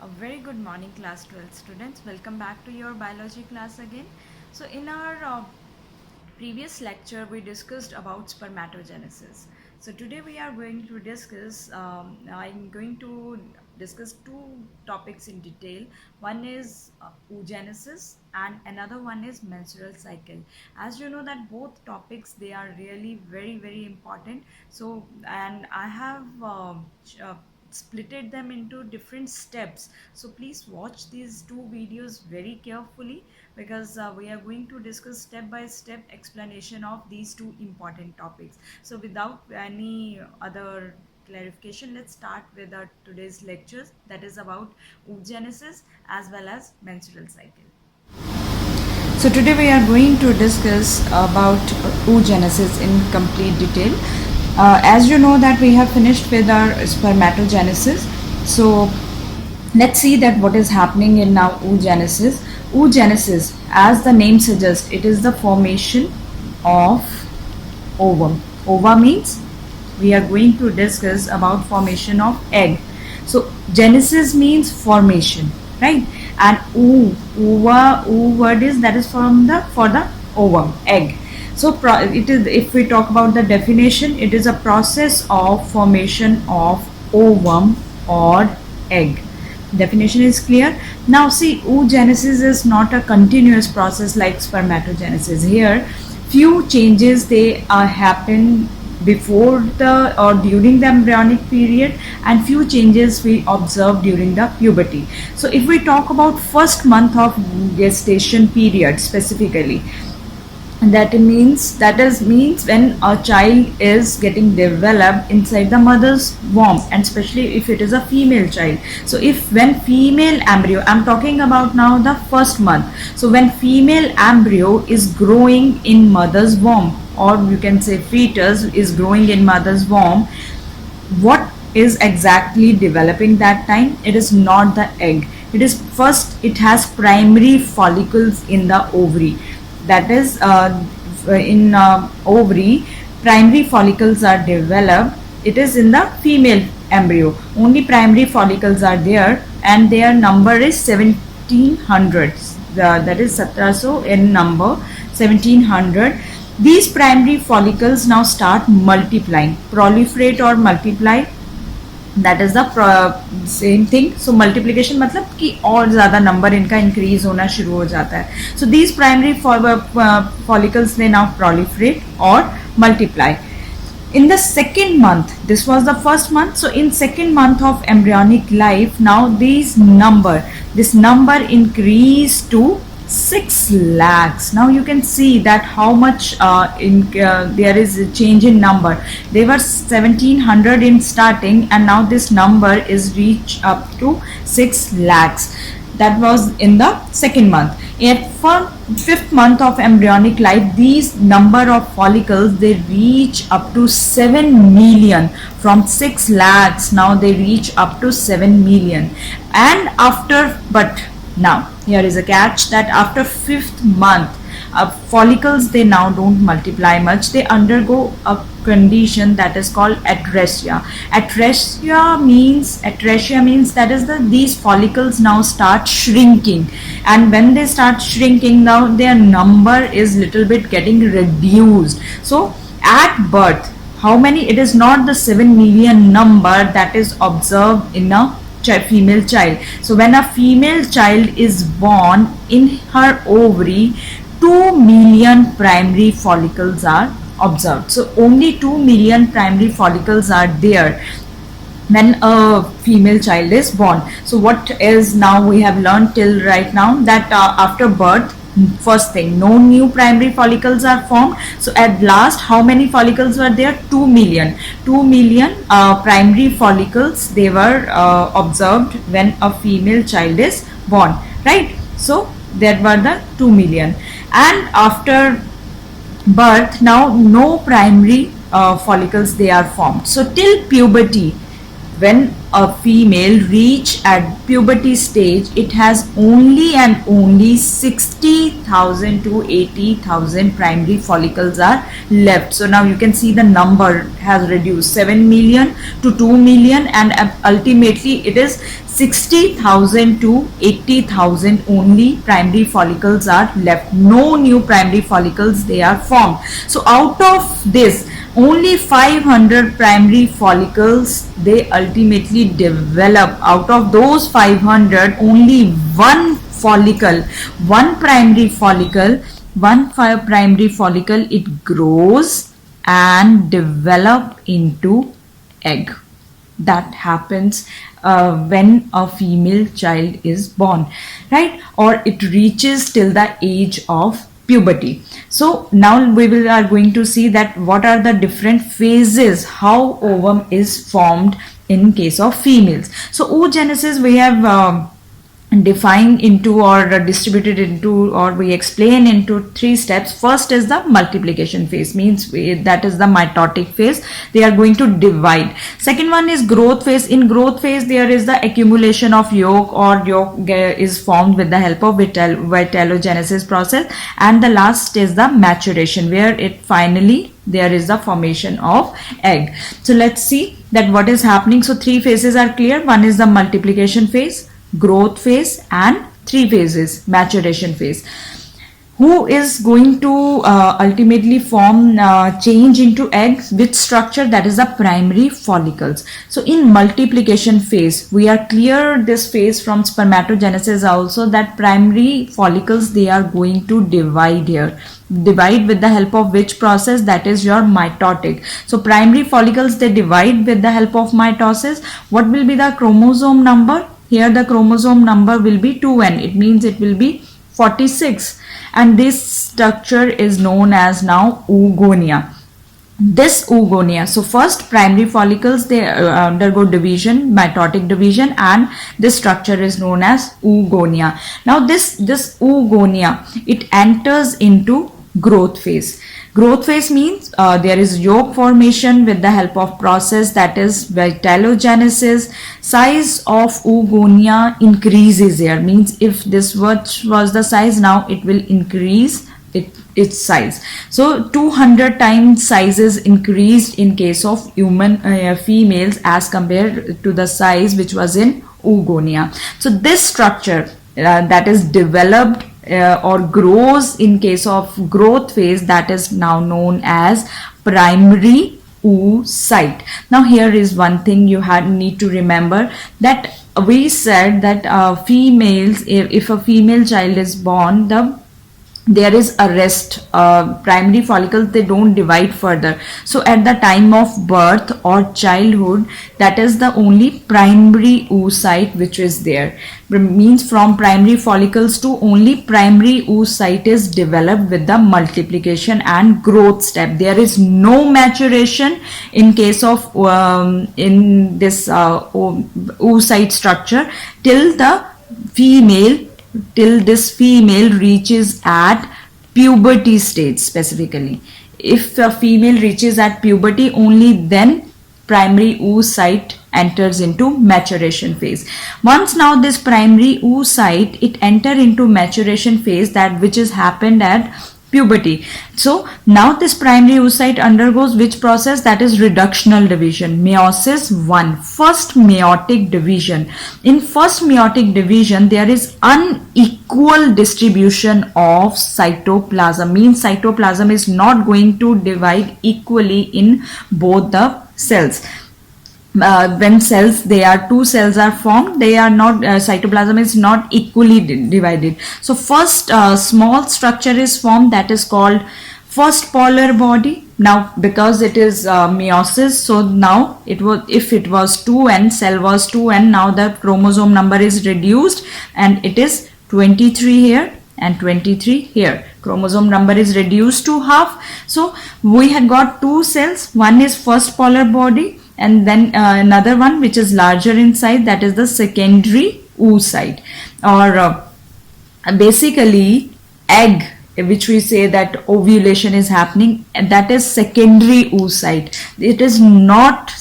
A very good morning, class 12 students. Welcome back to your biology class again. So in our previous lecture we discussed about spermatogenesis. So today we are going to discuss I'm going to discuss two topics in detail. One is oogenesis and another one is menstrual cycle. As you know that both topics, they are really very important. So, and I have splitted them into different steps, so please watch these two videos very carefully, because we are going to discuss step by step explanation of these two important topics. So without any other clarification, let's start with our today's lectures, that is about oogenesis as well as menstrual cycle. So today we are going to discuss about oogenesis in complete detail. As you know that we have finished with our spermatogenesis. So let's see that what is happening in now oogenesis. Oogenesis, as the name suggests, it is the formation of ovum. Ova means we are going to discuss about formation of egg. So genesis means formation, right? And oo word is, that is from the for the ovum, egg. So it is, if we talk about the definition, it is a process of formation of ovum or egg. Definition is clear. Now see, oogenesis is not a continuous process like spermatogenesis. Here few changes they happen before the or during the embryonic period, and few changes we observe during the puberty. So if we talk about first month of gestation period specifically, that means when a child is getting developed inside the mother's womb, and especially if it is a female child. So if when female embryo, I'm talking about now the first month, so when female embryo is growing in mother's womb, or you can say fetus is growing in mother's womb, what is exactly developing that time? It is not the egg. It is first, it has primary follicles in the ovary. That is in ovary, primary follicles are developed. It is in the female embryo, only primary follicles are there, and their number is 1700. That is 1700 in number, 1700. These primary follicles now start multiplying, proliferate or multiply. That is the same thing. So multiplication मतलब कि और ज़्यादा number इनका increase होना शुरू हो जाता है. So these primary follicles, they now proliferate or multiply. In the second month, this was the first month. So in second month of embryonic life, now this number increased to 6 lakhs. Now you can see that how much there is a change in number. They were 1700 in starting, and now this number is reached up to 6 lakhs. That was in the second month. Yet for fifth month of embryonic life, these number of follicles, they reach up to 7 million. From 6 lakhs, now they reach up to 7 million. And after, but now here is a catch, that after fifth month, follicles, they now don't multiply much. They undergo a condition that is called atresia. Atresia means that is these follicles now start shrinking, and when they start shrinking, now their number is little bit getting reduced. So at birth, how many? It is not the 7 million number that is observed in a female child. So when a female child is born, in her ovary 2 million primary follicles are observed. So only 2 million primary follicles are there when a female child is born. So what is now we have learned till right now, that after birth, first thing, no new primary follicles are formed. So at last, how many follicles were there? 2 million. 2 million primary follicles, they were observed when a female child is born, right? So there were the 2 million. And after birth, now no primary follicles, they are formed. So till puberty, when a female reach at puberty stage, it has only and only 60,000 to 80,000 primary follicles are left. So now you can see the number has reduced 7 million to 2 million, and ultimately it is 60,000 to 80,000 only primary follicles are left. No new primary follicles they are formed. So out of this, only 500 primary follicles they ultimately develop. Out of those 500, only one follicle, one primary follicle, it grows and develop into egg. That happens when a female child is born, right? Or it reaches till the age of puberty. So now we are going to see that what are the different phases, how ovum is formed in case of females. So oogenesis we have defined into or distributed into, or we explain into 3 steps. First is the multiplication phase, means that is the mitotic phase, they are going to divide. Second one is growth phase. In growth phase there is the accumulation of yolk, or yolk is formed with the help of vitellogenesis process. And the last is the maturation, where it finally there is the formation of egg. So let's see that what is happening. So 3 phases are clear. One is the multiplication phase, growth phase, and 3 phases, maturation phase. Who is going to ultimately form change into eggs, which structure? That is the primary follicles. So in multiplication phase we are clear this phase from spermatogenesis also, that primary follicles they are going to divide here. Divide with the help of which process? That is your mitotic. So primary follicles they divide with the help of mitosis. What will be the chromosome number? Here the chromosome number will be 2n. It means it will be 46, and this structure is known as now oogonia. This oogonia, so first primary follicles they undergo division, mitotic division, and this structure is known as oogonia. Now this oogonia, it enters into growth phase. Growth phase means there is yolk formation with the help of process, that is vitellogenesis. Size of oogonia increases here, means if this was the size, now it will increase its size. So 200 times size is increased in case of human females as compared to the size which was in oogonia. So this structure that is developed or grows in case of growth phase, that is now known as primary oocyte. Now here is one thing you need to remember, that we said that females, if a female child is born, there is a rest. Primary follicles they don't divide further. So at the time of birth or childhood, that is the only primary oocyte which is there. Means from primary follicles to only primary oocyte is developed with the multiplication and growth step. There is no maturation in case of in this oocyte structure till this female reaches at puberty stage. Specifically, if a female reaches at puberty, only then primary oocyte enters into maturation phase. Once now this primary oocyte it enter into maturation phase, that which is happened at puberty. So now this primary oocyte undergoes which process? That is reductional division, meiosis 1, first meiotic division. In first meiotic division there is unequal distribution of cytoplasm, means cytoplasm is not going to divide equally in both the cells. When cells, two cells are formed, they are not cytoplasm is not equally divided. So first small structure is formed, that is called first polar body. Now because it is meiosis, so now if it was 2n, cell was 2n, now the chromosome number is reduced and it is 23 here and 23 here. Chromosome number is reduced to half. So we had got 2 cells, one is first polar body, and then another one which is larger in size, that is the secondary oocyte, or basically egg which we say that ovulation is happening, and that is secondary oocyte. It is not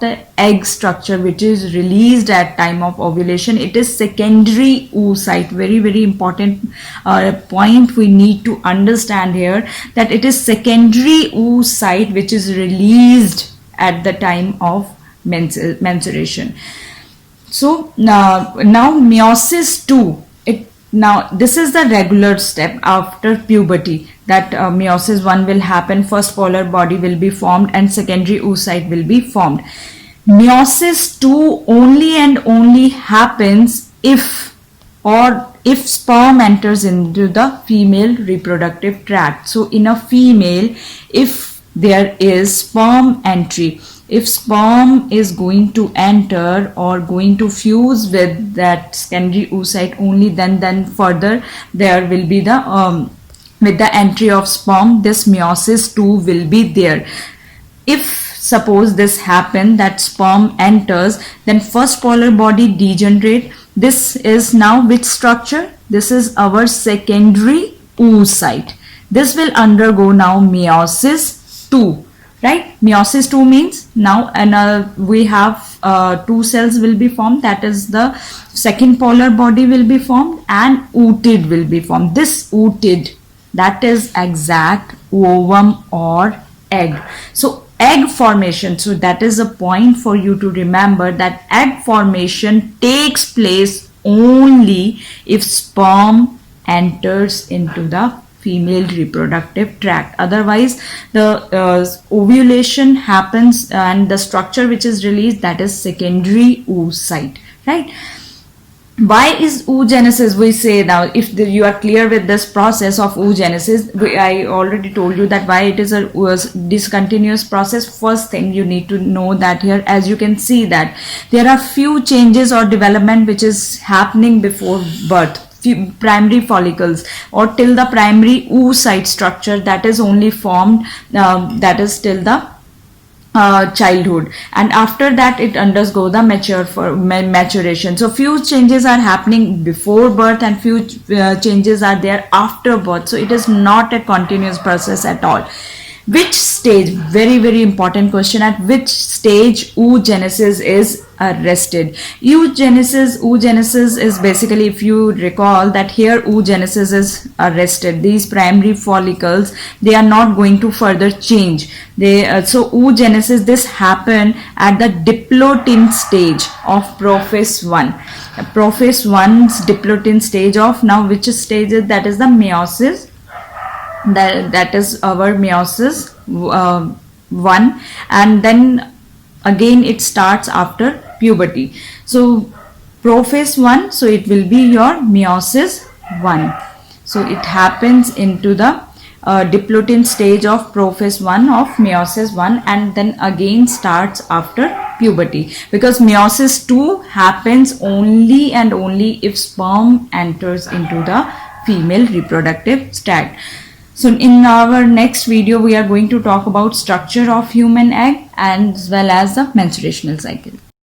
the egg structure which is released at time of ovulation. It is secondary oocyte. Very, very important point we need to understand here, that it is secondary oocyte which is released at the time of menstruation. So now meiosis 2, now this is the regular step after puberty, that meiosis 1 will happen, first polar body will be formed and secondary oocyte will be formed. Meiosis 2 only and only happens if sperm enters into the female reproductive tract. So in a female, if there is sperm entry, if sperm is going to enter or going to fuse with that secondary oocyte, only then further there will be the with the entry of sperm, this meiosis 2 will be there. If suppose this happen, that sperm enters, then first polar body degenerate. This is now which structure? This is our secondary oocyte. This will undergo now meiosis 2. Right, meiosis 2 means now we have 2 cells will be formed, that is the second polar body will be formed and ootid will be formed. This ootid, that is exact ovum or egg. So egg formation, so that is a point for you to remember, that egg formation takes place only if sperm enters into the female reproductive tract. Otherwise the ovulation happens and the structure which is released, that is secondary oocyte. Right, why is oogenesis? We say now, if you are clear with this process of oogenesis, I already told you that why it is a discontinuous process. First thing you need to know that here, as you can see, that there are few changes or development which is happening before birth. Primary follicles or till the primary oocyte structure, that is only formed, that is till the childhood, and after that it undergo the maturation. So few changes are happening before birth and few changes are there after birth. So it is not a continuous process at all. Which stage, very, very important question, at which stage oogenesis is arrested? Oogenesis is basically, if you recall, that here oogenesis is arrested. These primary follicles, they are not going to further change. So oogenesis, this happen at the diplotin stage of prophase 1. Prophase 1's diplotin stage of, now which stage is that? Is the meiosis. That is our meiosis 1, and then again it starts after puberty. So prophase 1, so it will be your meiosis 1. So it happens into the diplotin stage of prophase 1 of meiosis 1, and then again starts after puberty, because meiosis 2 happens only and only if sperm enters into the female reproductive tract. So in our next video, we are going to talk about structure of human egg as well as the menstruational cycle.